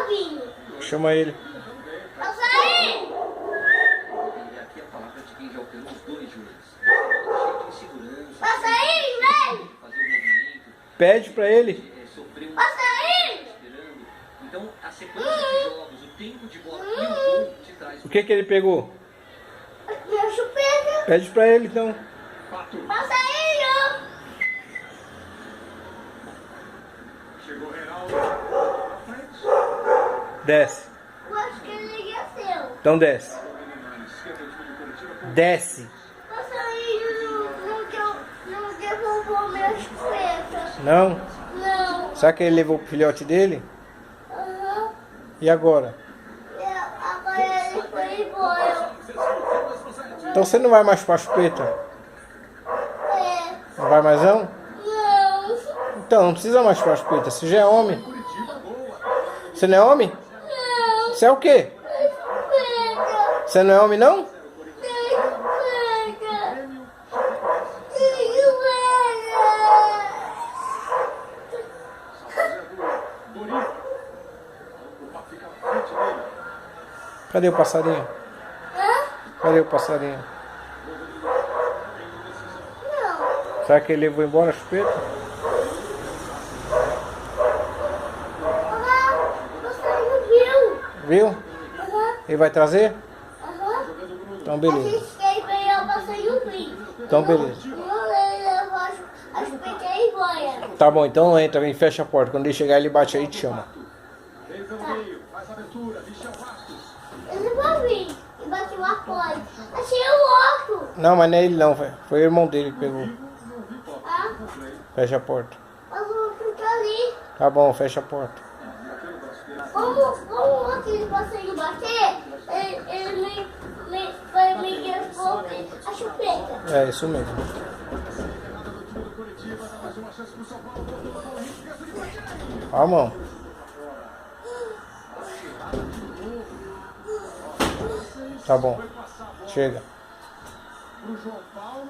Fabinho. Chama ele. Passa aí! Aqui a palavra de quem já operou os dois joelhos. Cheio de insegurança. Passa aí, vem! Fazer o movimento. Pede pra ele. Sofrer um Passa aí! esperando. Então, a sequência de jogos, o tempo de bola e o gol te traz. O que ele pegou? Minha chupeta. Pede pra ele então. Passa aí, ó. Chegou o Reinaldo. Na frente. Desce. Eu acho que ele é seu. Então desce. Desce. Passa aí, não devolveu minha chupeta. Não? Não. Será que ele levou pro filhote dele? Aham. E agora? Agora ele foi embora. Então você não vai mais chupar chupeta? É. Não vai mais não? Não. Então não precisa mais chupar chupeta. Você já é homem. Você não é homem? Não. Você é o quê? Chupeta. Você não é homem não? Chupeta. Cadê o passarinho? Hã? Cadê o passarinho? Não. Será que ele levou embora a chupeta? Aham. Você não viu? Viu? Aham. Ele vai trazer? Aham. Então A beleza. gente quer pegar o passarinho bem. Então beleza. Não leva a chupeta e embora. Tá bom, então entra, vem, fecha a porta. Quando ele chegar ele bate aí e te chama. Fez ao meio. Faz a abertura. Michel Bastos. Ele vai vir e bateu a porta. Achei o outro. Não, mas não é ele não, velho. Foi o irmão dele que pegou. Ah, Fecha a porta. mas o outro tá ali. Tá bom, fecha a porta. Como aquele passarinho bater, ele vai me devolver a chupeta. É isso mesmo. Ó a mão. Tá bom. Chega. Pro João Paulo.